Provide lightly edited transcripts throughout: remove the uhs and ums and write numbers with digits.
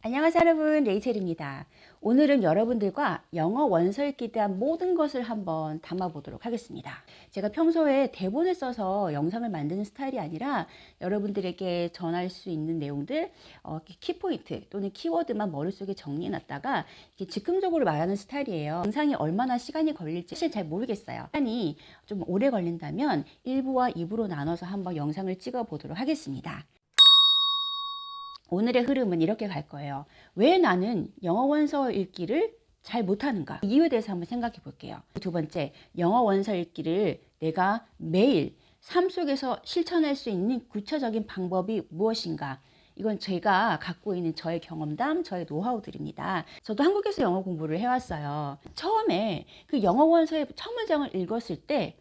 안녕하세요 여러분, 레이첼입니다. 오늘은 여러분들과 영어 원서 읽기에 대한 모든 것을 한번 담아보도록 하겠습니다. 제가 평소에 대본을 써서 영상을 만드는 스타일이 아니라 여러분들에게 전할 수 있는 내용들, 키포인트 또는 키워드만 머릿속에 정리해놨다가 즉흥적으로 말하는 스타일이에요. 영상이 얼마나 시간이 걸릴지 사실 잘 모르겠어요. 시간이 좀 오래 걸린다면 1부와 2부로 나눠서 한번 영상을 찍어 보도록 하겠습니다. 오늘의 흐름은 이렇게 갈 거예요. 왜 나는 영어 원서 읽기를 잘 못하는가? 이유에 대해서 한번 생각해 볼게요. 두 번째, 영어 원서 읽기를 내가 매일 삶 속에서 실천할 수 있는 구체적인 방법이 무엇인가? 이건 제가 갖고 있는 저의 경험담, 저의 노하우들입니다. 저도 한국에서 영어 공부를 해왔어요. 처음에 그 영어 원서의 첫 문장을 읽었을 때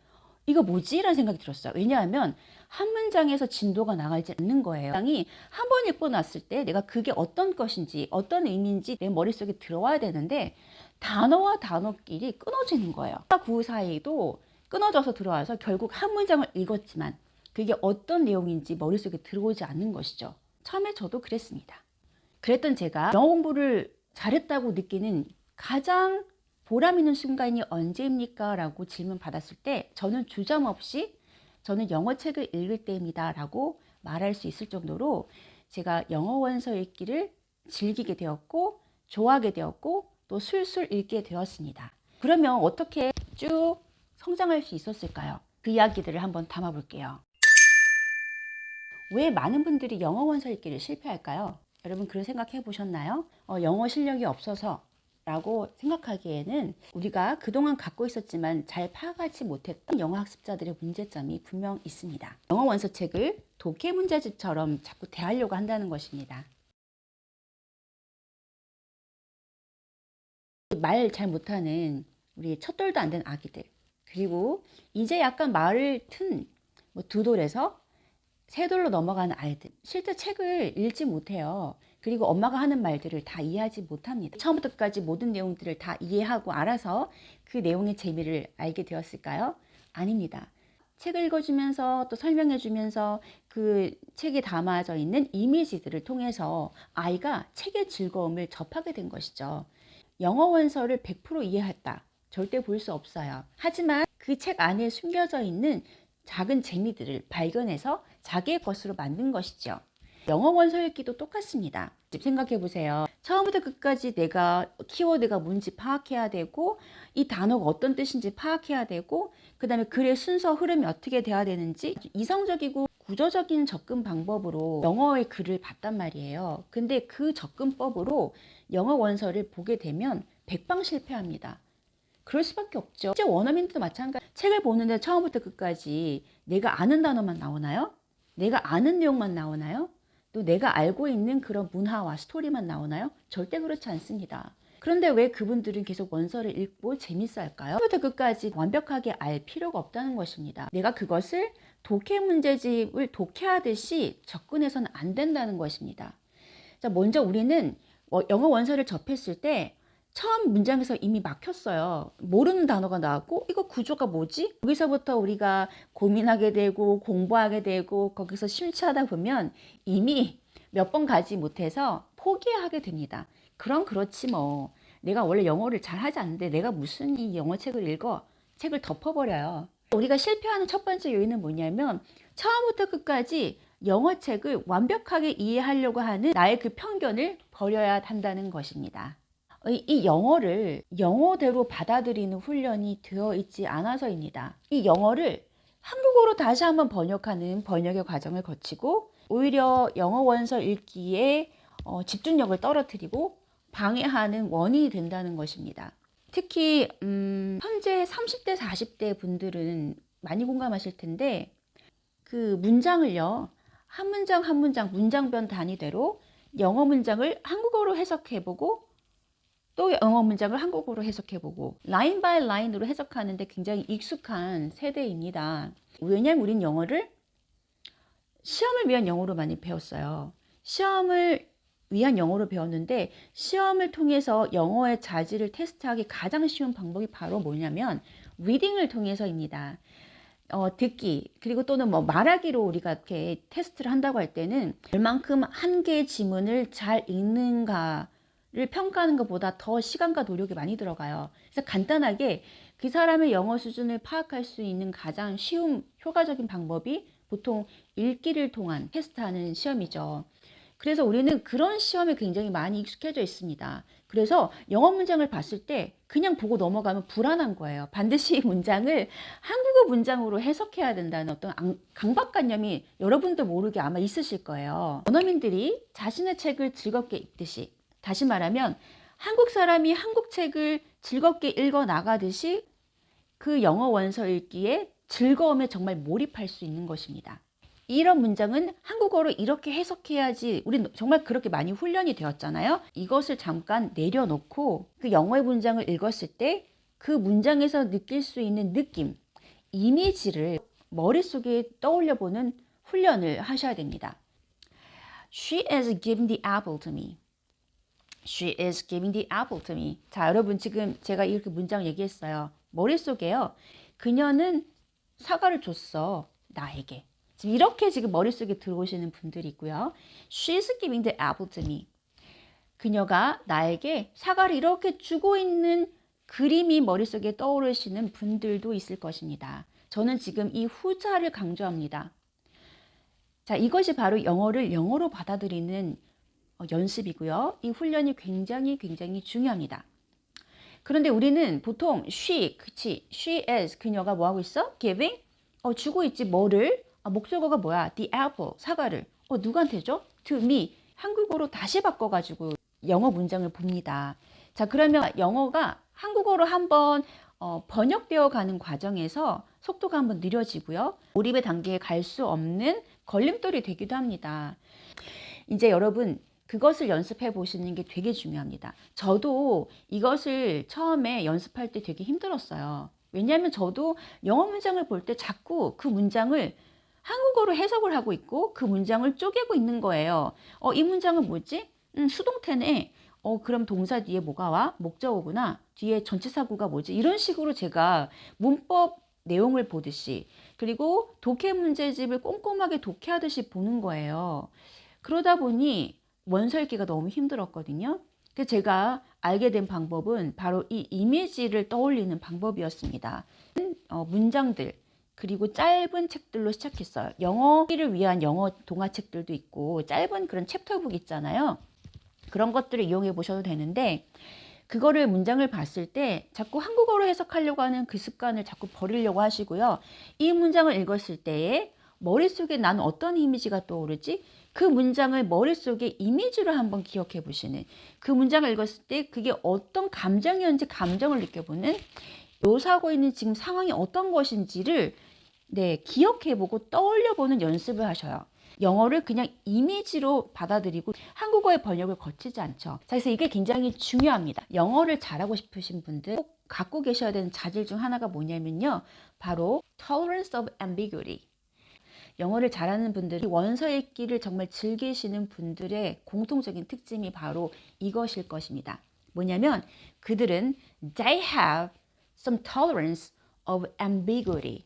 이거 뭐지? 라는 생각이 들었어요. 왜냐하면 한 문장에서 진도가 나가지 않는 거예요. 문장이 한 번 읽고 났을 때 내가 그게 어떤 것인지 어떤 의미인지 내 머릿속에 들어와야 되는데 단어와 단어끼리 끊어지는 거예요. 그 사이도 끊어져서 들어와서 결국 한 문장을 읽었지만 그게 어떤 내용인지 머릿속에 들어오지 않는 것이죠. 처음에 저도 그랬습니다. 그랬던 제가 영어 공부를 잘했다고 느끼는 가장 보람 있는 순간이 언제입니까? 라고 질문 받았을 때 저는 주저없이 저는 영어 책을 읽을 때입니다 라고 말할 수 있을 정도로 제가 영어 원서 읽기를 즐기게 되었고 좋아하게 되었고 또 술술 읽게 되었습니다. 그러면 어떻게 쭉 성장할 수 있었을까요? 그 이야기들을 한번 담아 볼게요. 왜 많은 분들이 영어 원서 읽기를 실패할까요? 여러분 그런 생각해 보셨나요? 영어 실력이 없어서 라고 생각하기에는 우리가 그동안 갖고 있었지만 잘 파악하지 못했던 영어 학습자들의 문제점이 분명 있습니다. 영어 원서책을 독해 문제집처럼 자꾸 대하려고 한다는 것입니다. 말 잘 못하는 우리 첫 돌도 안 된 아기들, 그리고 이제 약간 말을 튼 두 돌에서 세 돌로 넘어가는 아이들, 실제 책을 읽지 못해요. 그리고 엄마가 하는 말들을 다 이해하지 못합니다. 처음부터 끝까지 모든 내용들을 다 이해하고 알아서 그 내용의 재미를 알게 되었을까요? 아닙니다. 책을 읽어주면서 또 설명해주면서 그 책에 담아져 있는 이미지들을 통해서 아이가 책의 즐거움을 접하게 된 것이죠. 영어 원서를 100% 이해했다. 절대 볼 수 없어요. 하지만 그 책 안에 숨겨져 있는 작은 재미들을 발견해서 자기의 것으로 만든 것이죠. 영어 원서 읽기도 똑같습니다. 생각해 보세요. 처음부터 끝까지 내가 키워드가 뭔지 파악해야 되고 이 단어가 어떤 뜻인지 파악해야 되고 그 다음에 글의 순서 흐름이 어떻게 돼야 되는지 이성적이고 구조적인 접근 방법으로 영어의 글을 봤단 말이에요. 근데 그 접근법으로 영어 원서를 보게 되면 백방 실패합니다. 그럴 수밖에 없죠. 실제 원어민들도 마찬가지. 책을 보는데 처음부터 끝까지 내가 아는 단어만 나오나요? 내가 아는 내용만 나오나요? 또 내가 알고 있는 그런 문화와 스토리만 나오나요? 절대 그렇지 않습니다. 그런데 왜 그분들은 계속 원서를 읽고 재밌어 할까요? 처음부터 끝까지 완벽하게 알 필요가 없다는 것입니다. 내가 그것을 독해 문제집을 독해하듯이 접근해서는 안 된다는 것입니다. 자, 먼저 우리는 영어 원서를 접했을 때 처음 문장에서 이미 막혔어요. 모르는 단어가 나왔고 이거 구조가 뭐지? 여기서부터 우리가 고민하게 되고 공부하게 되고 거기서 심취하다 보면 이미 몇 번 가지 못해서 포기하게 됩니다. 그럼 그렇지 뭐. 내가 원래 영어를 잘 하지 않는데 내가 무슨 이 영어 책을 읽어? 책을 덮어버려요. 우리가 실패하는 첫 번째 요인은 뭐냐면 처음부터 끝까지 영어 책을 완벽하게 이해하려고 하는 나의 그 편견을 버려야 한다는 것입니다. 이 영어를 영어대로 받아들이는 훈련이 되어 있지 않아서입니다. 이 영어를 한국어로 다시 한번 번역하는 번역의 과정을 거치고 오히려 영어 원서 읽기에 집중력을 떨어뜨리고 방해하는 원인이 된다는 것입니다. 특히 현재 30대 40대 분들은 많이 공감하실 텐데 그 문장을요 한 문장 한 문장 문장변 단위대로 영어 문장을 한국어로 해석해보고 또 영어 문장을 한국어로 해석해보고 라인 바이 라인으로 해석하는데 굉장히 익숙한 세대입니다. 왜냐하면 우린 영어를 시험을 위한 영어로 많이 배웠어요. 시험을 위한 영어로 배웠는데 시험을 통해서 영어의 자질을 테스트하기 가장 쉬운 방법이 바로 뭐냐면 리딩을 통해서입니다. 듣기 그리고 또는 뭐 말하기로 우리가 이렇게 테스트를 한다고 할 때는 얼만큼 한 개의 지문을 잘 읽는가를 평가하는 것보다 더 시간과 노력이 많이 들어가요. 그래서 간단하게 그 사람의 영어 수준을 파악할 수 있는 가장 쉬운 효과적인 방법이 보통 읽기를 통한 테스트하는 시험이죠. 그래서 우리는 그런 시험에 굉장히 많이 익숙해져 있습니다. 그래서 영어 문장을 봤을 때 그냥 보고 넘어가면 불안한 거예요. 반드시 이 문장을 한국어 문장으로 해석해야 된다는 어떤 강박관념이 여러분도 모르게 아마 있으실 거예요. 원어민들이 자신의 책을 즐겁게 읽듯이, 다시 말하면 한국 사람이 한국 책을 즐겁게 읽어 나가듯이 그 영어 원서 읽기에 즐거움에 정말 몰입할 수 있는 것입니다. 이런 문장은 한국어로 이렇게 해석해야지, 우린 정말 그렇게 많이 훈련이 되었잖아요. 이것을 잠깐 내려놓고 그 영어의 문장을 읽었을 때 그 문장에서 느낄 수 있는 느낌, 이미지를 머릿속에 떠올려 보는 훈련을 하셔야 됩니다. She is giving the apple to me. She is giving the apple to me. 자, 여러분 지금 제가 이렇게 문장 얘기했어요. 머릿속에요. 그녀는 사과를 줬어. 나에게. 지금 이렇게 지금 머릿속에 들어오시는 분들이 있고요. She's giving the apple to me. 그녀가 나에게 사과를 이렇게 주고 있는 그림이 머릿속에 떠오르시는 분들도 있을 것입니다. 저는 지금 이 후자를 강조합니다. 자, 이것이 바로 영어를 영어로 받아들이는 연습이고요. 이 훈련이 굉장히 중요합니다. 그런데 우리는 보통 she is, 그녀가 뭐 하고 있어? giving? 주고 있지. 뭐를? 목적어가 뭐야? the apple, 사과를. 누구한테 줘? to me. 한국어로 다시 바꿔가지고 영어 문장을 봅니다. 자, 그러면 영어가 한국어로 한번 번역되어 가는 과정에서 속도가 한번 느려지고요. 몰입의 단계에 갈 수 없는 걸림돌이 되기도 합니다. 이제 여러분 그것을 연습해 보시는 게 되게 중요합니다. 저도 이것을 처음에 연습할 때 되게 힘들었어요. 왜냐하면 저도 영어 문장을 볼 때 자꾸 그 문장을 한국어로 해석을 하고 있고 그 문장을 쪼개고 있는 거예요. 이 문장은 뭐지? 수동태네. 그럼 동사 뒤에 뭐가 와? 목적어구나. 뒤에 전치사구가 뭐지? 이런 식으로 제가 문법 내용을 보듯이, 그리고 독해 문제집을 꼼꼼하게 독해하듯이 보는 거예요. 그러다 보니 원서 읽기가 너무 힘들었거든요. 그래서 제가 알게 된 방법은 바로 이 이미지를 떠올리는 방법이었습니다. 문장들, 그리고 짧은 책들로 시작했어요. 영어를 위한 영어 동화책들도 있고 짧은 그런 챕터북 있잖아요. 그런 것들을 이용해 보셔도 되는데, 그거를 문장을 봤을 때 자꾸 한국어로 해석하려고 하는 그 습관을 자꾸 버리려고 하시고요. 이 문장을 읽었을 때에 머릿속에 난 어떤 이미지가 떠오르지? 그 문장을 머릿속에 이미지로 한번 기억해 보시는, 그 문장을 읽었을 때 그게 어떤 감정이었는지 감정을 느껴보는, 묘사하고 있는 지금 상황이 어떤 것인지를 기억해보고 떠올려보는 연습을 하셔요. 영어를 그냥 이미지로 받아들이고 한국어의 번역을 거치지 않죠. 자, 그래서 이게 굉장히 중요합니다. 영어를 잘하고 싶으신 분들 꼭 갖고 계셔야 되는 자질 중 하나가 뭐냐면요. 바로 tolerance of ambiguity. 영어를 잘하는 분들이 원서 읽기를 정말 즐기시는 분들의 공통적인 특징이 바로 이것일 것입니다. 뭐냐면 그들은 they have some tolerance of ambiguity.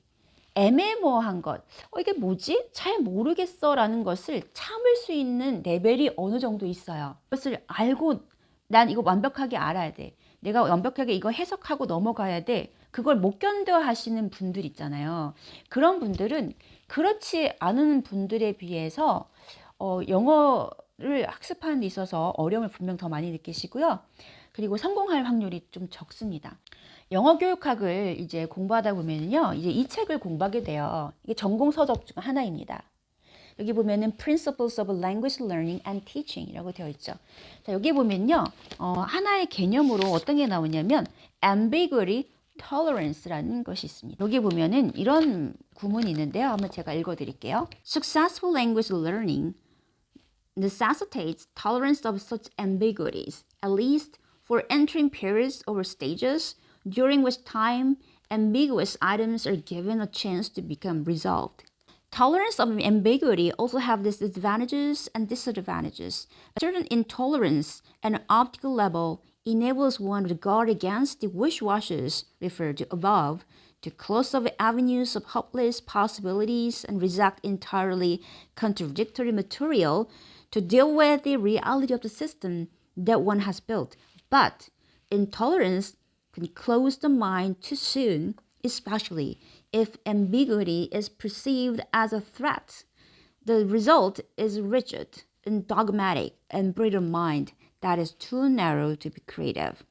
애매모호한 것, 이게 뭐지? 잘 모르겠어 라는 것을 참을 수 있는 레벨이 어느 정도 있어요. 그것을 알고 난 이거 완벽하게 알아야 돼. 내가 완벽하게 이거 해석하고 넘어가야 돼. 그걸 못 견뎌 하시는 분들 있잖아요. 그런 분들은 그렇지 않은 분들에 비해서 영어를 학습하는 데 있어서 어려움을 분명 더 많이 느끼시고요. 그리고 성공할 확률이 좀 적습니다. 영어 교육학을 이제 공부하다 보면요, 이제 이 책을 공부하게 돼요. 이게 전공 서적 중 하나입니다. 여기 보면은 Principles of Language Learning and Teaching이라고 되어 있죠. 자, 여기 보면요, 하나의 개념으로 어떤 게 나오냐면 ambiguity tolerance라는 것이 있습니다. 여기 보면은 이런 구문이 있는데요. 한번 제가 읽어드릴게요. Successful language learning necessitates tolerance of such ambiguities, at least for entering periods or stages during which time ambiguous items are given a chance to become resolved. Tolerance of ambiguity also have these advantages and disadvantages. A certain intolerance at an optical level enables one to guard against the wish-washes referred to above to close off avenues of hopeless possibilities and reject entirely contradictory material to deal with the reality of the system that one has built. But intolerance can close the mind too soon, especially if ambiguity is perceived as a threat. The result is rigid and dogmatic and brittle mind that is too narrow to be creative.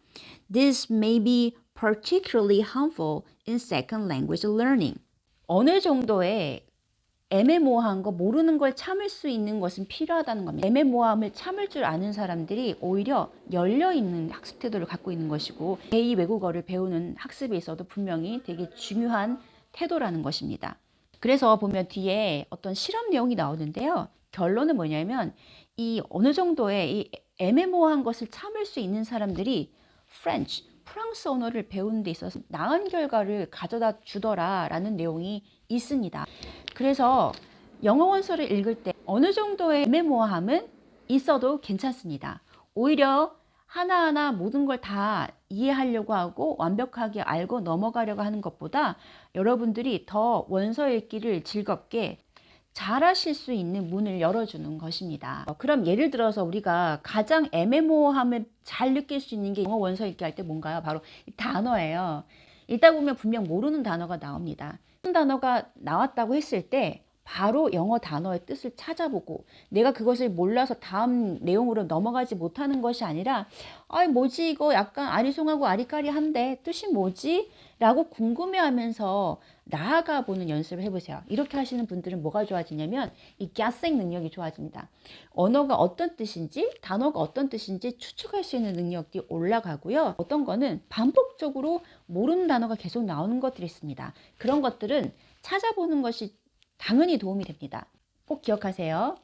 This may be particularly harmful in second language learning. 어느 정도의 애매모호한 거, 모르는 걸 참을 수 있는 것은 필요하다는 겁니다. 애매모호함을 참을 줄 아는 사람들이 오히려 열려있는 학습 태도를 갖고 있는 것이고, 제2 외국어를 배우는 학습에 있어도 분명히 되게 중요한 태도라는 것입니다. 그래서 보면 뒤에 어떤 실험 내용이 나오는데요. 결론은 뭐냐면 이 어느 정도의 이 애매모호한 것을 참을 수 있는 사람들이 프랑스 언어를 배우는 데 있어서 나은 결과를 가져다 주더라라는 내용이 있습니다. 그래서 영어 원서를 읽을 때 어느 정도의 애매모호함은 있어도 괜찮습니다. 오히려 하나하나 모든 걸 다 이해하려고 하고 완벽하게 알고 넘어가려고 하는 것보다 여러분들이 더 원서 읽기를 즐겁게 잘하실 수 있는 문을 열어주는 것입니다. 그럼 예를 들어서 우리가 가장 애매모호함을 잘 느낄 수 있는 게 영어 원서 읽기 할 때 뭔가요? 바로 단어예요. 읽다 보면 분명 모르는 단어가 나옵니다. 모르는 단어가 나왔다고 했을 때 바로 영어 단어의 뜻을 찾아보고, 내가 그것을 몰라서 다음 내용으로 넘어가지 못하는 것이 아니라 뭐지 이거 약간 아리송하고 아리까리한데 뜻이 뭐지? 라고 궁금해하면서 나아가 보는 연습을 해보세요. 이렇게 하시는 분들은 뭐가 좋아지냐면 이 guessing 능력이 좋아집니다. 언어가 어떤 뜻인지, 단어가 어떤 뜻인지 추측할 수 있는 능력이 올라가고요. 어떤 거는 반복적으로 모르는 단어가 계속 나오는 것들이 있습니다. 그런 것들은 찾아보는 것이 당연히 도움이 됩니다. 꼭 기억하세요.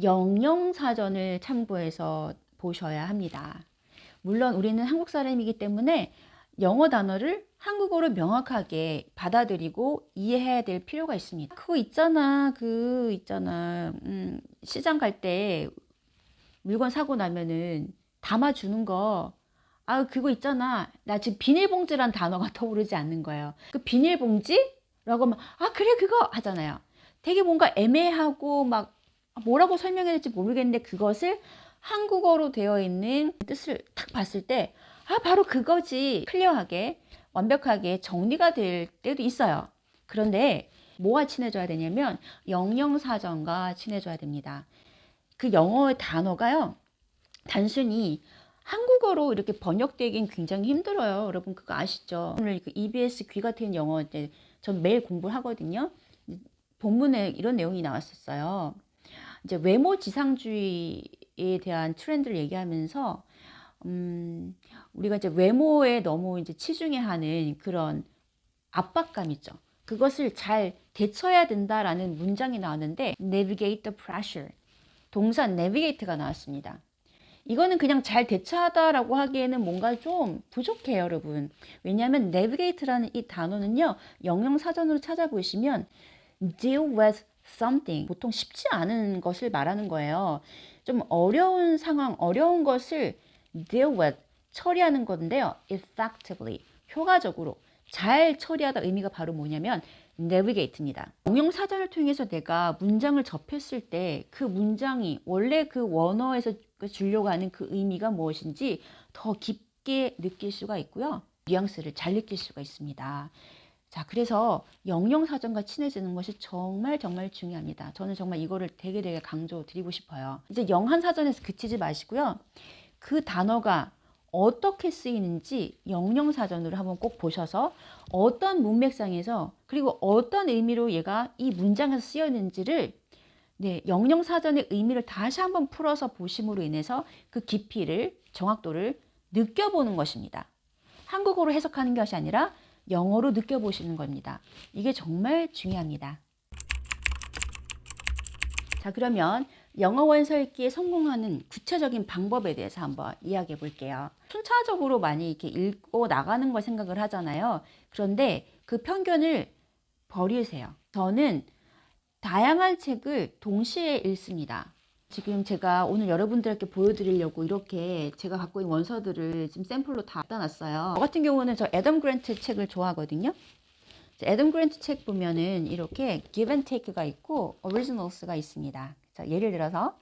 영영사전을 참고해서 보셔야 합니다. 물론 우리는 한국 사람이기 때문에 영어 단어를 한국어로 명확하게 받아들이고 이해해야 될 필요가 있습니다. 그거 있잖아, 시장 갈 때 물건 사고 나면은 담아주는 거, 그거 있잖아. 나 지금 비닐봉지란 단어가 떠오르지 않는 거예요. 그 비닐봉지? 라고 하면 그래 그거 하잖아요. 되게 뭔가 애매하고 막 뭐라고 설명해야 될지 모르겠는데 그것을 한국어로 되어 있는 뜻을 딱 봤을 때 바로 그거지. 클리어하게 완벽하게 정리가 될 때도 있어요. 그런데 뭐와 친해져야 되냐면 영영사전과 친해져야 됩니다. 그 영어의 단어가요, 단순히 한국어로 이렇게 번역되긴 굉장히 힘들어요. 여러분 그거 아시죠? 오늘 그 EBS 귀가 트인 영어 때 전 매일 공부를 하거든요. 본문에 이런 내용이 나왔었어요. 이제 외모 지상주의에 대한 트렌드를 얘기하면서 우리가 이제 외모에 너무 이제 치중해하는 그런 압박감 있죠. 그것을 잘 대처해야 된다라는 문장이 나왔는데 navigate the pressure, 동사 navigate가 나왔습니다. 이거는 그냥 잘 대처하다라고 하기에는 뭔가 좀 부족해요, 여러분. 왜냐하면 navigate라는 이 단어는요, 영영사전으로 찾아보시면 deal with something, 보통 쉽지 않은 것을 말하는 거예요. 좀 어려운 상황, 어려운 것을 deal with, 처리하는 건데요. effectively, 효과적으로 잘 처리하다 의미가 바로 뭐냐면 navigate입니다. 영영사전을 통해서 내가 문장을 접했을 때 그 문장이 원래 그 원어에서 주려고 하는 그 의미가 무엇인지 더 깊게 느낄 수가 있고요. 뉘앙스를 잘 느낄 수가 있습니다. 자, 그래서 영영사전과 친해지는 것이 정말 중요합니다. 저는 정말 이거를 되게 강조드리고 싶어요. 이제 영한사전에서 그치지 마시고요. 그 단어가 어떻게 쓰이는지 영영사전으로 한번 꼭 보셔서 어떤 문맥상에서 그리고 어떤 의미로 얘가 이 문장에서 쓰였는지를 영영사전의 의미를 다시 한번 풀어서 보심으로 인해서 그 깊이를, 정확도를 느껴보는 것입니다. 한국어로 해석하는 것이 아니라 영어로 느껴보시는 겁니다. 이게 정말 중요합니다. 자, 그러면 영어 원서 읽기에 성공하는 구체적인 방법에 대해서 한번 이야기해 볼게요. 순차적으로 많이 이렇게 읽고 나가는 걸 생각을 하잖아요. 그런데 그 편견을 버리세요. 저는 다양한 책을 동시에 읽습니다. 지금 제가 오늘 여러분들께 보여드리려고 이렇게 제가 갖고 있는 원서들을 지금 샘플로 다 갖다 놨어요. 저 같은 경우는 저 애덤 그랜트 책을 좋아하거든요. 애덤 그랜트 책 보면은 이렇게 give and take가 있고 originals가 있습니다. 자, 예를 들어서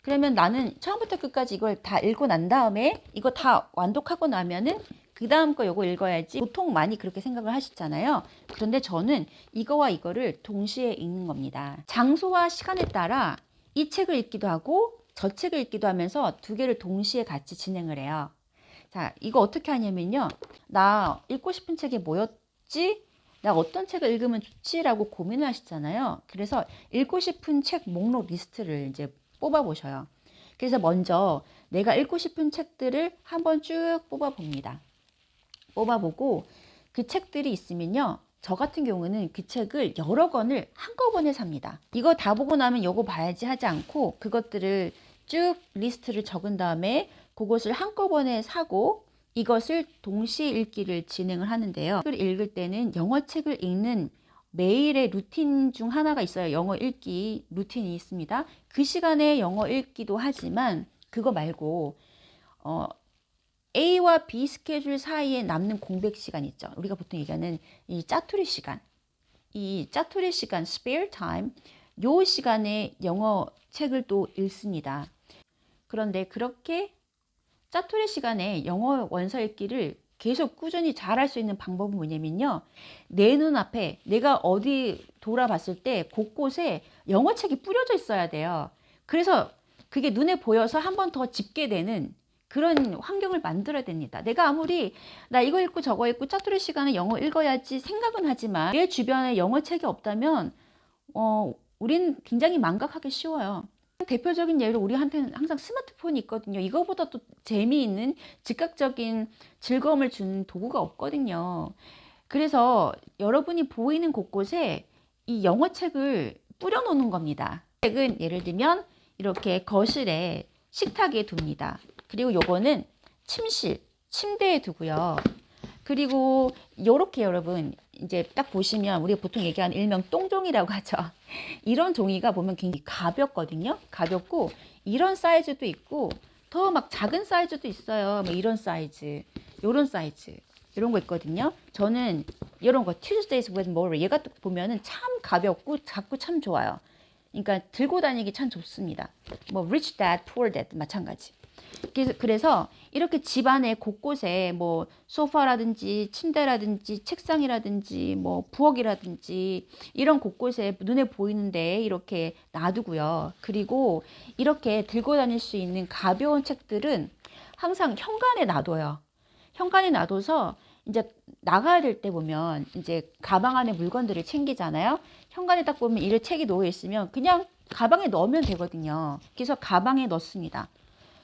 그러면 나는 처음부터 끝까지 이걸 다 읽고 난 다음에 이거 다 완독하고 나면은 그 다음 거 요거 읽어야지. 보통 많이 그렇게 생각을 하시잖아요. 그런데 저는 이거와 이거를 동시에 읽는 겁니다. 장소와 시간에 따라 이 책을 읽기도 하고 저 책을 읽기도 하면서 두 개를 동시에 같이 진행을 해요. 자, 이거 어떻게 하냐면요. 나 읽고 싶은 책이 뭐였지? 나 어떤 책을 읽으면 좋지라고 고민을 하시잖아요. 그래서 읽고 싶은 책 목록 리스트를 이제 뽑아 보셔요. 그래서 먼저 내가 읽고 싶은 책들을 한번 쭉 뽑아 봅니다. 뽑아 보고 그 책들이 있으면요. 저 같은 경우는 그 책을 여러 권을 한꺼번에 삽니다. 이거 다 보고 나면 이거 봐야지 하지 않고 그것들을 쭉 리스트를 적은 다음에 그것을 한꺼번에 사고 이것을 동시에 읽기를 진행을 하는데요. 책을 읽을 때는 영어 책을 읽는 매일의 루틴 중 하나가 있어요. 영어 읽기 루틴이 있습니다. 그 시간에 영어 읽기도 하지만 그거 말고 A와 B 스케줄 사이에 남는 공백 시간 있죠. 우리가 보통 얘기하는 이 짜투리 시간. 이 짜투리 시간, spare time, 요 시간에 영어 책을 또 읽습니다. 그런데 그렇게 짜투리 시간에 영어 원서 읽기를 계속 꾸준히 잘할 수 있는 방법은 뭐냐면요. 내 눈앞에 내가 어디 돌아봤을 때 곳곳에 영어 책이 뿌려져 있어야 돼요. 그래서 그게 눈에 보여서 한 번 더 짚게 되는 그런 환경을 만들어야 됩니다. 내가 아무리 나 이거 읽고 저거 읽고 짜투리 시간에 영어 읽어야지 생각은 하지만 내 주변에 영어 책이 없다면 우린 굉장히 망각하기 쉬워요. 대표적인 예로 우리한테는 항상 스마트폰이 있거든요. 이거보다 또 재미있는 즉각적인 즐거움을 주는 도구가 없거든요. 그래서 여러분이 보이는 곳곳에 이 영어 책을 뿌려놓는 겁니다. 책은 예를 들면 이렇게 거실에 식탁에 둡니다. 그리고 요거는 침실, 침대에 두고요. 그리고 요렇게 여러분 이제 딱 보시면 우리가 보통 얘기하는 일명 똥종이라고 하죠. 이런 종이가 보면 굉장히 가볍거든요. 가볍고 이런 사이즈도 있고 더 막 작은 사이즈도 있어요. 뭐 이런 사이즈, 요런 사이즈 이런 거 있거든요. 저는 이런 거 Tuesdays with Morrie 얘가 보면은 참 가볍고 작고 참 좋아요. 그러니까 들고 다니기 참 좋습니다. 뭐 Rich Dad, Poor Dad 마찬가지. 그래서 이렇게 집안에 곳곳에 뭐 소파라든지 침대라든지 책상이라든지 뭐 부엌이라든지 이런 곳곳에 눈에 보이는데 이렇게 놔두고요. 그리고 이렇게 들고 다닐 수 있는 가벼운 책들은 항상 현관에 놔둬요. 현관에 놔둬서 이제 나가야 될 때 보면 이제 가방 안에 물건들을 챙기잖아요. 현관에 딱 보면 이런 책이 놓여 있으면 그냥 가방에 넣으면 되거든요. 그래서 가방에 넣습니다.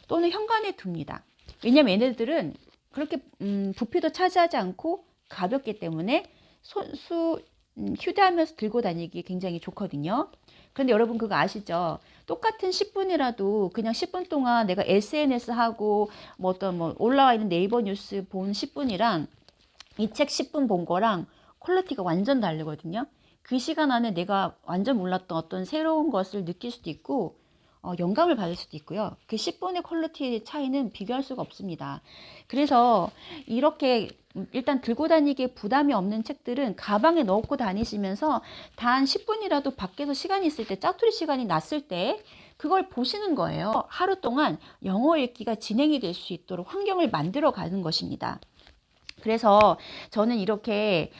또는 현관에 둡니다. 왜냐면 얘네들은 그렇게 부피도 차지하지 않고 가볍기 때문에 휴대하면서 들고 다니기 굉장히 좋거든요. 그런데 여러분 그거 아시죠? 똑같은 10분이라도 그냥 10분 동안 내가 SNS 하고 뭐 어떤 뭐 올라와 있는 네이버 뉴스 본 10분이랑 이 책 10분 본 거랑 퀄리티가 완전 다르거든요. 그 시간 안에 내가 완전 몰랐던 어떤 새로운 것을 느낄 수도 있고 영감을 받을 수도 있고요. 그 10분의 퀄리티 차이는 비교할 수가 없습니다. 그래서 이렇게 일단 들고 다니기에 부담이 없는 책들은 가방에 넣고 다니시면서 단 10분이라도 밖에서 시간이 있을 때 짜투리 시간이 났을 때 그걸 보시는 거예요. 하루 동안 영어 읽기가 진행이 될 수 있도록 환경을 만들어 가는 것입니다. 그래서 저는 이렇게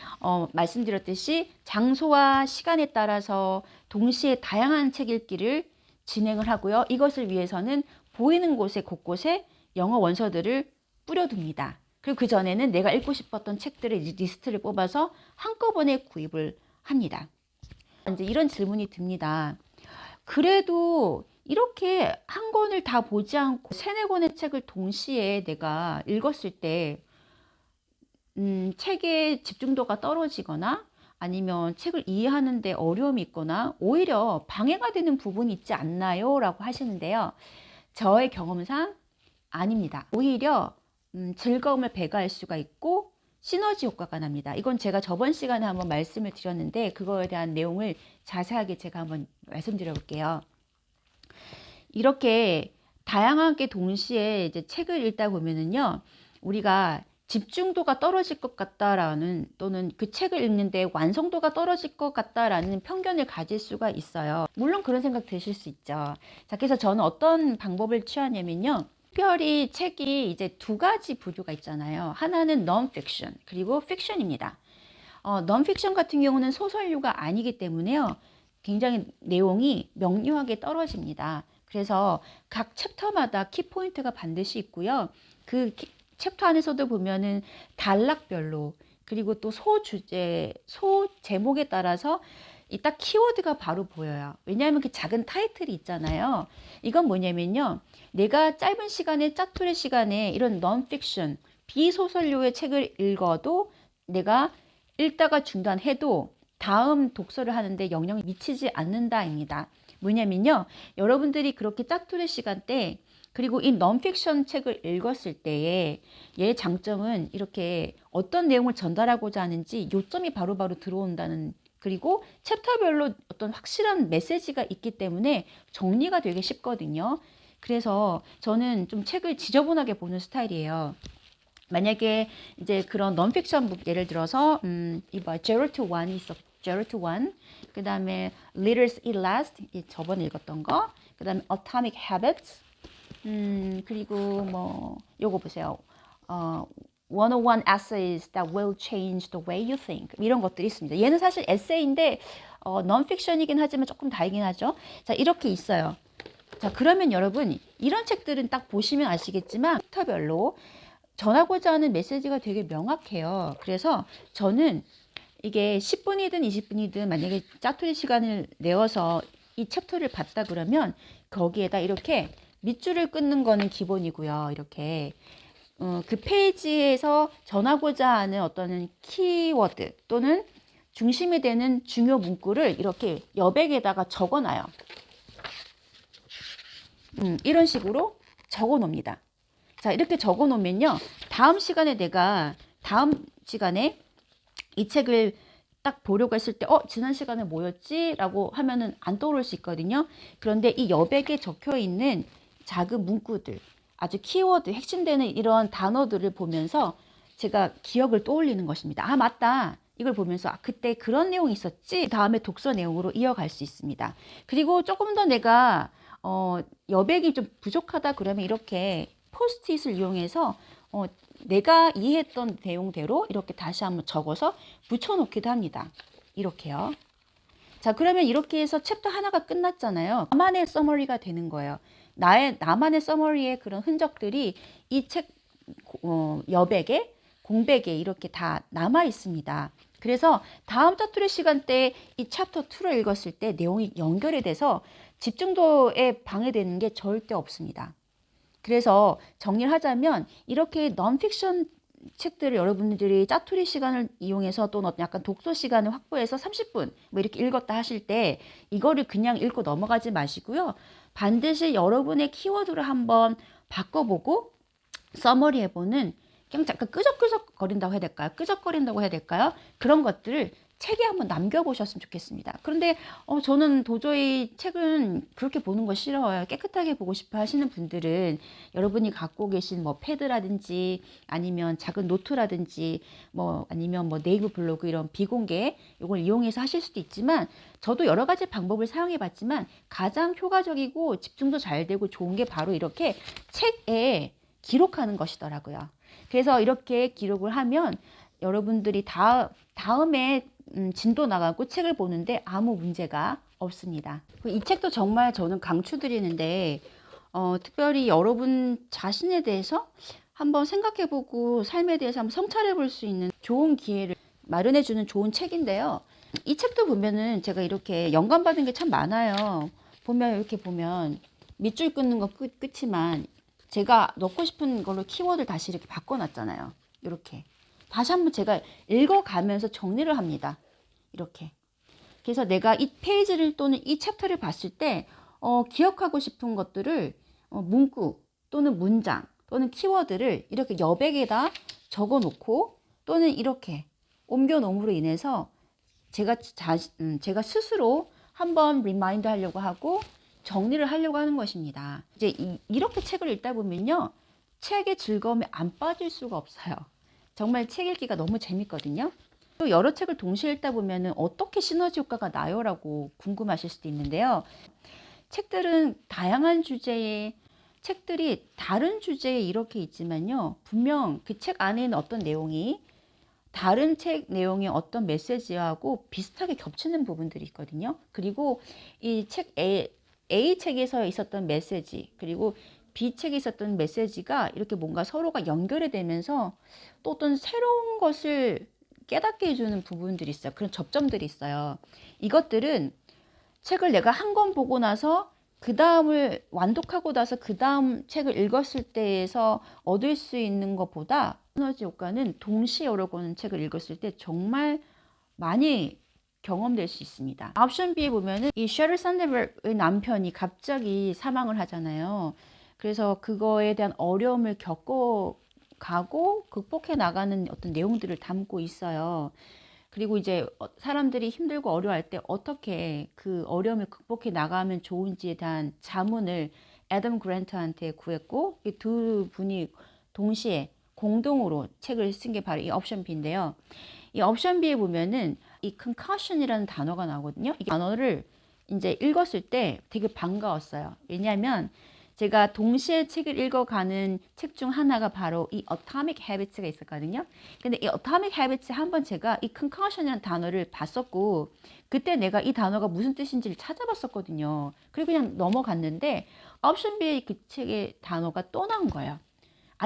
말씀드렸듯이 장소와 시간에 따라서 동시에 다양한 책 읽기를 진행을 하고요. 이것을 위해서는 보이는 곳에 곳곳에 영어 원서들을 뿌려둡니다. 그리고 그 전에는 내가 읽고 싶었던 책들의 리스트를 뽑아서 한꺼번에 구입을 합니다. 이제 이런 질문이 듭니다. 그래도 이렇게 한 권을 다 보지 않고 세네 권의 책을 동시에 내가 읽었을 때 책의 집중도가 떨어지거나 아니면 책을 이해하는 데 어려움이 있거나 오히려 방해가 되는 부분이 있지 않나요? 라고 하시는데요. 저의 경험상 아닙니다. 오히려 즐거움을 배가할 수가 있고 시너지 효과가 납니다. 이건 제가 저번 시간에 한번 말씀을 드렸는데 그거에 대한 내용을 자세하게 제가 한번 말씀드려 볼게요. 이렇게 다양하게 동시에 이제 책을 읽다 보면은요. 우리가 집중도가 떨어질 것 같다라는, 또는 그 책을 읽는데 완성도가 떨어질 것 같다라는 편견을 가질 수가 있어요. 물론 그런 생각 드실 수 있죠. 자, 그래서 저는 어떤 방법을 취하냐면요. 특별히 책이 이제 두 가지 부류가 있잖아요. 하나는 non-fiction, 그리고 fiction입니다. non-fiction 같은 경우는 소설류가 아니기 때문에요. 굉장히 내용이 명료하게 떨어집니다. 그래서 각 챕터마다 키포인트가 반드시 있고요. 그 챕터 안에서도 보면은 단락별로, 그리고 또 소주제, 소제목에 따라서 이 딱 키워드가 바로 보여요. 왜냐하면 그 작은 타이틀이 있잖아요. 이건 뭐냐면요. 내가 짧은 시간에, 짜투리 시간에 이런 non-fiction, 비소설류의 책을 읽어도, 내가 읽다가 중단해도 다음 독서를 하는데 영향을 미치지 않는다입니다. 뭐냐면요. 여러분들이 그렇게 짜투리 시간대, 그리고 이 non-fiction 책을 읽었을 때에 얘의 장점은 이렇게 어떤 내용을 전달하고자 하는지 요점이 바로바로 들어온다는, 그리고 챕터별로 어떤 확실한 메시지가 있기 때문에 정리가 되게 쉽거든요. 그래서 저는 좀 책을 지저분하게 보는 스타일이에요. 만약에 이제 그런 non-fiction 북, 예를 들어서 이봐, Zero to One 있어. Zero to One. 그 다음에 Leaders Eat Last, 저번에 읽었던 거. 그 다음에 Atomic Habits. 그리고 뭐 요거 보세요. 101 essays that will change the way you think. 이런 것들이 있습니다. 얘는 사실 에세이인데 non-fiction이긴 하지만 조금 다르긴 하죠. 자, 이렇게 있어요. 자, 그러면 여러분 이런 책들은 딱 보시면 아시겠지만 챕터별로 전하고자 하는 메시지가 되게 명확해요. 그래서 저는 이게 10분이든 20분이든 만약에 짜투리 시간을 내어서 이 챕터를 봤다 그러면 거기에다 이렇게 밑줄을 끊는 거는 기본이고요. 이렇게 그 페이지에서 전하고자 하는 어떤 키워드 또는 중심이 되는 중요 문구를 이렇게 여백에다가 적어놔요. 이런 식으로 적어 놓습니다. 자, 이렇게 적어 놓으면요. 다음 시간에 이 책을 딱 보려고 했을 때 지난 시간에 뭐였지? 라고 하면은 안 떠오를 수 있거든요. 그런데 이 여백에 적혀 있는 작은 문구들, 아주 키워드, 핵심되는 이런 단어들을 보면서 제가 기억을 떠올리는 것입니다. 아, 맞다. 이걸 보면서 그때 그런 내용이 있었지? 다음에 독서 내용으로 이어갈 수 있습니다. 그리고 조금 더 내가 여백이 좀 부족하다 그러면 이렇게 포스트잇을 이용해서 내가 이해했던 내용대로 이렇게 다시 한번 적어서 붙여놓기도 합니다. 이렇게요. 자, 그러면 이렇게 해서 챕터 하나가 끝났잖아요. 나만의 서머리가 되는 거예요. 나만의 서머리의 그런 흔적들이 이 책 여백에, 공백에 이렇게 다 남아 있습니다. 그래서 다음 짜투리 시간대에 이 챕터 2를 읽었을 때 내용이 연결이 돼서 집중도에 방해되는 게 절대 없습니다. 그래서 정리를 하자면 이렇게 non-fiction 책들을 여러분들이 짜투리 시간을 이용해서 또 약간 독서 시간을 확보해서 30분 뭐 이렇게 읽었다 하실 때 이거를 그냥 읽고 넘어가지 마시고요. 반드시 여러분의 키워드를 한번 바꿔보고 서머리 해보는, 그냥 잠깐 끄적끄적거린다고 해야 될까요? 끄적거린다고 해야 될까요? 그런 것들을 책에 한번 남겨보셨으면 좋겠습니다. 그런데 저는 도저히 책은 그렇게 보는 거 싫어요. 깨끗하게 보고 싶어 하시는 분들은 여러분이 갖고 계신 뭐 패드라든지 아니면 작은 노트라든지 뭐 아니면 뭐 네이버 블로그 이런 비공개 이걸 이용해서 하실 수도 있지만, 저도 여러 가지 방법을 사용해 봤지만 가장 효과적이고 집중도 잘 되고 좋은 게 바로 이렇게 책에 기록하는 것이더라고요. 그래서 이렇게 기록을 하면 여러분들이 다음에 진도 나가고 책을 보는데 아무 문제가 없습니다. 이 책도 정말 저는 강추드리는데 특별히 여러분 자신에 대해서 한번 생각해보고 삶에 대해서 한번 성찰해볼 수 있는 좋은 기회를 마련해주는 좋은 책인데요. 이 책도 보면은 제가 이렇게 영감받은 게 참 많아요. 이렇게 보면 밑줄 끊는 거 끝이만 제가 넣고 싶은 걸로 키워드를 다시 이렇게 바꿔놨잖아요. 이렇게. 다시 한번 제가 읽어가면서 정리를 합니다. 이렇게. 그래서 내가 이 페이지를 또는 이 챕터를 봤을 때 기억하고 싶은 것들을 문구 또는 문장 또는 키워드를 이렇게 여백에다 적어 놓고 또는 이렇게 옮겨 놓음으로 인해서 제가 스스로 한번 리마인드 하려고 하고 정리를 하려고 하는 것입니다. 이제 이렇게 책을 읽다 보면요. 책의 즐거움에 안 빠질 수가 없어요. 정말 책 읽기가 너무 재밌거든요. 또 여러 책을 동시에 읽다 보면은 어떻게 시너지 효과가 나요라고 궁금하실 수도 있는데요. 책들은 다양한 주제의 책들이 다른 주제에 이렇게 있지만요. 분명 그 책 안에 있는 어떤 내용이 다른 책 내용의 어떤 메시지하고 비슷하게 겹치는 부분들이 있거든요. 그리고 이 책 A 책에서 있었던 메시지, 그리고 B 책에 있었던 메시지가 이렇게 뭔가 서로가 연결이 되면서 또 어떤 새로운 것을 깨닫게 해주는 부분들이 있어요. 그런 접점들이 있어요. 이것들은 책을 내가 한 권 보고 나서 그 다음을 완독하고 나서 그 다음 책을 읽었을 때에서 얻을 수 있는 것보다 시너지 효과는 동시에 여러 권 책을 읽었을 때 정말 많이 경험될 수 있습니다. 옵션 B에 보면은 이 셰릴 산더버그의 남편이 갑자기 사망을 하잖아요. 그래서 그거에 대한 어려움을 겪어가고 극복해 나가는 어떤 내용들을 담고 있어요. 그리고 이제 사람들이 힘들고 어려워할 때 어떻게 그 어려움을 극복해 나가면 좋은지에 대한 자문을 애덤 그랜트한테 구했고, 이 두 분이 동시에 공동으로 책을 쓴 게 바로 이 옵션 B인데요. 이 옵션 B에 보면은 이 concussion이라는 단어가 나오거든요. 이 단어를 이제 읽었을 때 되게 반가웠어요. 왜냐하면 제가 동시에 책을 읽어가는 책 중 하나가 바로 이 Atomic Habits가 있었거든요. 근데 이 Atomic Habits 한번 제가 이 concussion이라는 단어를 봤었고, 그때 내가 이 단어가 무슨 뜻인지를 찾아봤었거든요. 그리고 그냥 넘어갔는데 옵션 B의 그 책의 단어가 또 나온 거예요.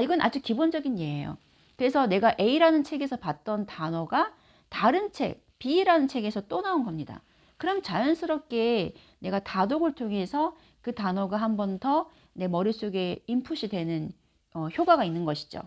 이건 아주 기본적인 예예요. 그래서 내가 A라는 책에서 봤던 단어가 다른 책, B라는 책에서 또 나온 겁니다. 그럼 자연스럽게 내가 다독을 통해서 그 단어가 한 번 더 내 머릿속에 인풋이 되는 효과가 있는 것이죠.